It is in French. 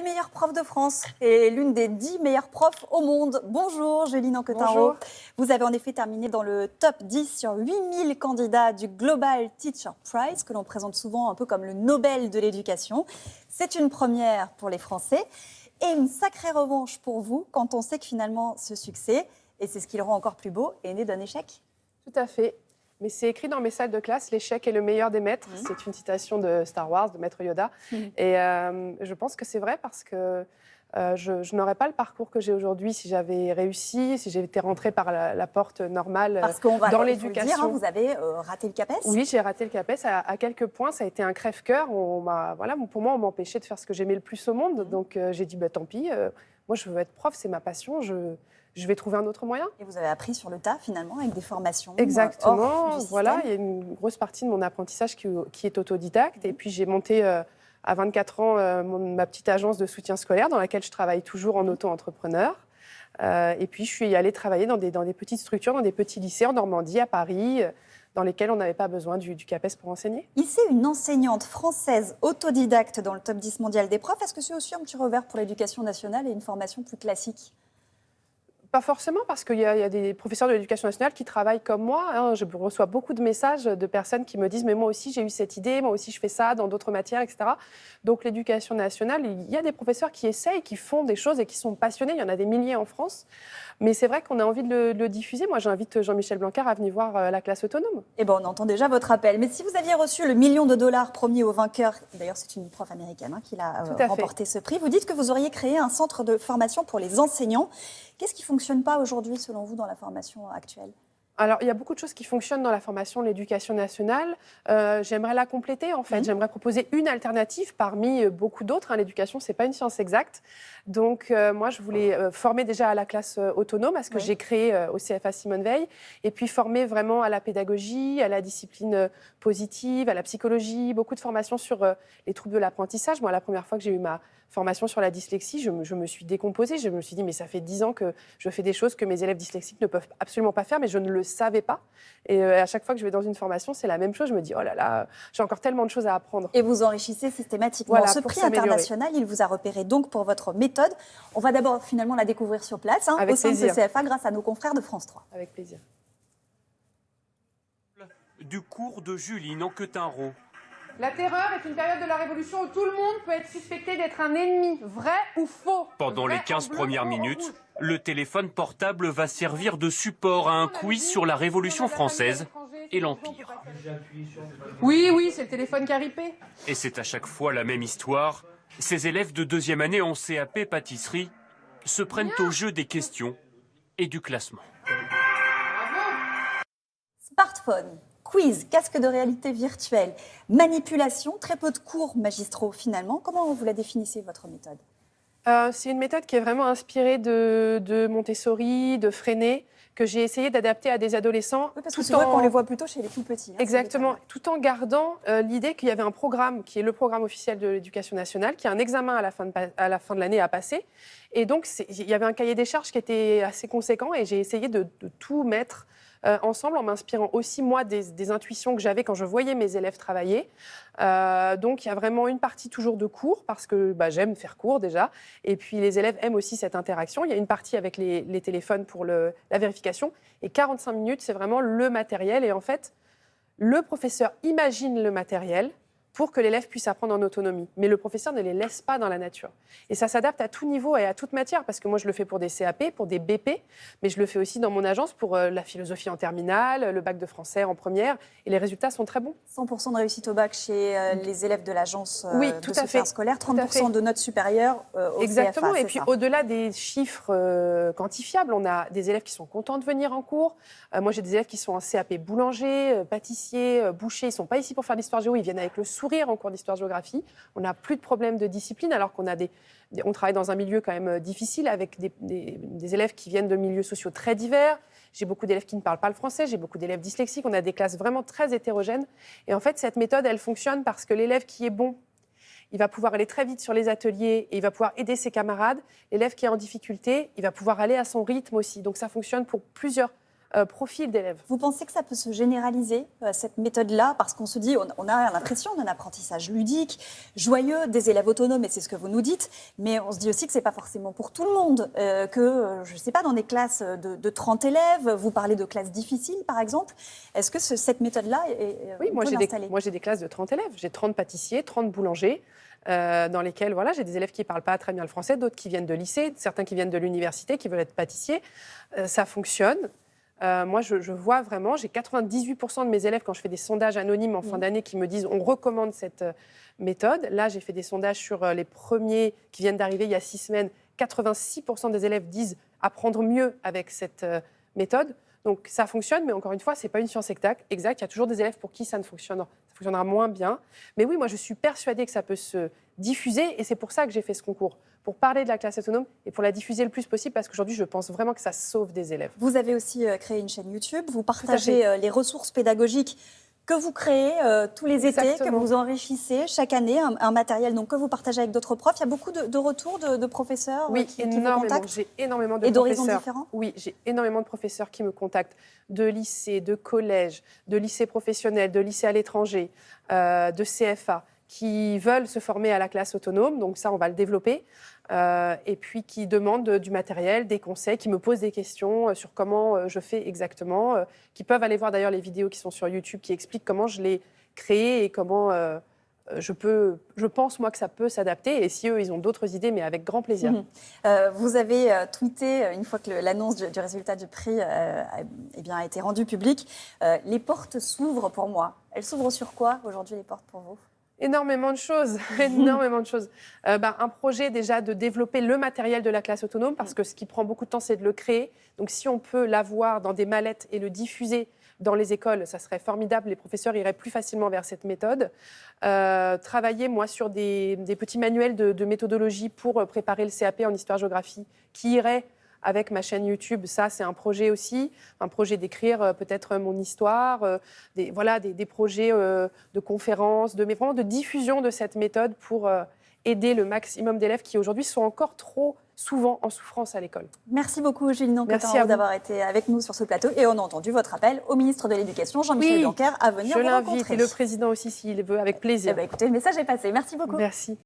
meilleure prof de France et l'une des 10 meilleures profs au monde. Bonjour Juline Anquetin-Roth. Bonjour. Vous avez en effet terminé dans le top 10 sur 8000 candidats du Global Teacher Prize, que l'on présente souvent un peu comme le Nobel de l'éducation. C'est une première pour les Français et une sacrée revanche pour vous quand on sait que finalement ce succès, et c'est ce qui le rend encore plus beau, est né d'un échec. Tout à fait. Mais c'est écrit dans mes salles de classe, l'échec est le meilleur des maîtres. C'est une citation de Star Wars, de Maître Yoda. Et je pense que c'est vrai parce que je n'aurais pas le parcours que j'ai aujourd'hui si j'avais réussi, si j'étais rentrée par la porte normale parce qu'on va dans l'éducation. Vous avez raté le CAPES. Oui, j'ai raté le CAPES. À quelques points, ça a été un crève-cœur. Voilà, pour moi, on m'empêchait de faire ce que j'aimais le plus au monde. Donc j'ai dit, tant pis, moi je veux être prof, c'est ma passion. Je vais trouver un autre moyen. Et vous avez appris sur le tas, finalement, avec des formations. Exactement. Voilà, il y a une grosse partie de mon apprentissage qui est autodidacte. Et puis, j'ai monté à 24 ans ma petite agence de soutien scolaire dans laquelle je travaille toujours en auto-entrepreneur. Et puis, je suis allée travailler dans des petites structures, dans des petits lycées en Normandie, à Paris, dans lesquels on n'avait pas besoin du CAPES pour enseigner. Ici, une enseignante française autodidacte dans le top 10 mondial des profs. Est-ce que c'est aussi un petit revers pour l'éducation nationale et une formation plus classique ? Pas forcément, parce qu'il y a des professeurs de l'éducation nationale qui travaillent comme moi. Je reçois beaucoup de messages de personnes qui me disent « mais moi aussi j'ai eu cette idée, moi aussi je fais ça dans d'autres matières, etc. » Donc l'éducation nationale, il y a des professeurs qui essayent, qui font des choses et qui sont passionnés. Il y en a des milliers en France. Mais c'est vrai qu'on a envie de le diffuser. Moi, j'invite Jean-Michel Blanquer à venir voir la classe autonome. Eh bien, on entend déjà votre appel. Mais si vous aviez reçu le $1 million promis au vainqueur, d'ailleurs c'est une prof américaine qui l'a remporté ce prix, vous dites que vous auriez créé un centre de formation pour les enseignants. Qu'est-ce qui ne fonctionne pas aujourd'hui, selon vous, dans la formation actuelle ? Alors, il y a beaucoup de choses qui fonctionnent dans la formation de l'éducation nationale. J'aimerais la compléter, en fait. J'aimerais proposer une alternative parmi beaucoup d'autres. L'éducation, ce n'est pas une science exacte. Donc, moi, je voulais former déjà à la classe autonome, à ce que j'ai créé au CFA Simone Veil, et puis former vraiment à la pédagogie, à la discipline positive, à la psychologie, beaucoup de formations sur les troubles de l'apprentissage. Moi, la première fois que j'ai eu ma formation sur la dyslexie, je me suis décomposée. Je me suis dit, mais ça fait 10 ans que je fais des choses que mes élèves dyslexiques ne peuvent absolument pas faire, mais je ne le savais pas. Et à chaque fois que je vais dans une formation, c'est la même chose. Je me dis, oh là là, j'ai encore tellement de choses à apprendre. Et vous enrichissez systématiquement. Voilà, ce prix international, il vous a repéré donc pour votre méthode. On va d'abord finalement la découvrir sur place, au sein de ce CFA, grâce à nos confrères de France 3. Avec plaisir. Du cours de Juline Anquetin-Roth. La terreur est une période de la Révolution où tout le monde peut être suspecté d'être un ennemi, vrai ou faux. Pendant les 15 premières minutes, le téléphone portable va servir de support à un quiz sur la Révolution française et l'Empire. Oui, c'est le téléphone qui a ripé. Et c'est à chaque fois la même histoire. Ces élèves de deuxième année en CAP pâtisserie se prennent au jeu des questions et du classement. Smartphone, quiz, casque de réalité virtuelle, manipulation, très peu de cours magistraux finalement. Comment vous la définissez, votre méthode ? C'est une méthode qui est vraiment inspirée de Montessori, de Freinet, que j'ai essayé d'adapter à des adolescents. Oui, parce que c'est vrai qu'on les voit plutôt chez les tout petits. Exactement, tout en gardant l'idée qu'il y avait un programme qui est le programme officiel de l'éducation nationale, qui a un examen à la fin de l'année à passer. Et donc, il y avait un cahier des charges qui était assez conséquent et j'ai essayé de tout mettre ensemble en m'inspirant aussi, moi, des intuitions que j'avais quand je voyais mes élèves travailler. Donc, il y a vraiment une partie toujours de cours, parce que j'aime faire cours déjà. Et puis, les élèves aiment aussi cette interaction. Il y a une partie avec les téléphones pour la vérification. Et 45 minutes, c'est vraiment le matériel. Et en fait, le professeur imagine le matériel pour que l'élève puisse apprendre en autonomie. Mais le professeur ne les laisse pas dans la nature. Et ça s'adapte à tout niveau et à toute matière, parce que moi, je le fais pour des CAP, pour des BP, mais je le fais aussi dans mon agence pour la philosophie en terminale, le bac de français en première, et les résultats sont très bons. 100% de réussite au bac chez les élèves de l'agence de soutien scolaire, 30% de notes supérieures au Exactement, CFA, et puis au-delà des chiffres quantifiables, on a des élèves qui sont contents de venir en cours. Moi, j'ai des élèves qui sont en CAP boulanger, pâtissier, boucher, ils ne sont pas ici pour faire l'histoire géo, ils viennent avec le sourire en cours d'histoire-géographie. On n'a plus de problème de discipline, alors qu'on a on travaille dans un milieu quand même difficile, avec des élèves qui viennent de milieux sociaux très divers. J'ai beaucoup d'élèves qui ne parlent pas le français, j'ai beaucoup d'élèves dyslexiques. On a des classes vraiment très hétérogènes. Et en fait, cette méthode, elle fonctionne parce que l'élève qui est bon, il va pouvoir aller très vite sur les ateliers et il va pouvoir aider ses camarades. L'élève qui est en difficulté, il va pouvoir aller à son rythme aussi. Donc ça fonctionne pour plusieurs profil d'élèves. Vous pensez que ça peut se généraliser, cette méthode-là? Parce qu'on se dit, on a l'impression d'un apprentissage ludique, joyeux, des élèves autonomes, et c'est ce que vous nous dites, mais on se dit aussi que ce n'est pas forcément pour tout le monde, je ne sais pas, dans des classes de 30 élèves, vous parlez de classes difficiles, par exemple. Est-ce que cette méthode-là Oui, on moi peut l'installer? j'ai des classes de 30 élèves. J'ai 30 pâtissiers, 30 boulangers, dans lesquels voilà, j'ai des élèves qui ne parlent pas très bien le français, d'autres qui viennent de lycée, certains qui viennent de l'université, qui veulent être pâtissiers. Ça fonctionne. Moi, je vois vraiment, j'ai 98% de mes élèves, quand je fais des sondages anonymes en fin d'année, qui me disent on recommande cette méthode. Là, j'ai fait des sondages sur les premiers qui viennent d'arriver il y a 6 semaines. 86% des élèves disent apprendre mieux avec cette méthode. Donc, ça fonctionne, mais encore une fois, ce n'est pas une science exacte. Il y a toujours des élèves pour qui ça fonctionnera moins bien. Mais oui, moi, je suis persuadée que ça peut se diffuser, et c'est pour ça que j'ai fait ce concours, pour parler de la classe autonome et pour la diffuser le plus possible, parce qu'aujourd'hui, je pense vraiment que ça sauve des élèves. Vous avez aussi créé une chaîne YouTube, vous partagez les ressources pédagogiques que vous créez tous les étés, Exactement. que vous enrichissez chaque année, un matériel donc, que vous partagez avec d'autres profs. Il y a beaucoup de retours de professeurs Oui, qui vous énormément. contactent? J'ai énormément de Et d'horizons professeurs. différents? Oui, j'ai énormément de professeurs qui me contactent, de lycées, de collèges, de lycées professionnels, de lycées à l'étranger, de CFA, qui veulent se former à la classe autonome. Donc ça, on va le développer. Et puis qui demandent du matériel, des conseils, qui me posent des questions sur comment je fais exactement, qui peuvent aller voir d'ailleurs les vidéos qui sont sur YouTube, qui expliquent comment je l'ai créé et comment je pense moi que ça peut s'adapter. Et si eux, ils ont d'autres idées, mais avec grand plaisir. Vous avez tweeté, une fois que l'annonce du résultat du prix a été rendue publique, les portes s'ouvrent pour moi. Elles s'ouvrent sur quoi aujourd'hui, les portes pour vous? Énormément de choses, énormément de choses. Un projet déjà de développer le matériel de la classe autonome, parce que ce qui prend beaucoup de temps, c'est de le créer. Donc si on peut l'avoir dans des mallettes et le diffuser dans les écoles, ça serait formidable. Les professeurs iraient plus facilement vers cette méthode. Travailler, moi, sur des petits manuels de méthodologie pour préparer le CAP en histoire-géographie qui iraient avec ma chaîne YouTube. Ça, c'est un projet aussi, un projet d'écrire peut-être mon histoire, des projets de conférences, mais vraiment de diffusion de cette méthode pour aider le maximum d'élèves qui aujourd'hui sont encore trop souvent en souffrance à l'école. Merci beaucoup, Julie Merci Nancotin, à vous d'avoir été avec nous sur ce plateau. Et on a entendu votre appel au ministre de l'Éducation, Jean-Michel Blanquer, à venir je vous l'invite, rencontrer. et le président aussi, s'il veut, avec plaisir. Eh bien, écoutez, le message est passé. Merci beaucoup. Merci.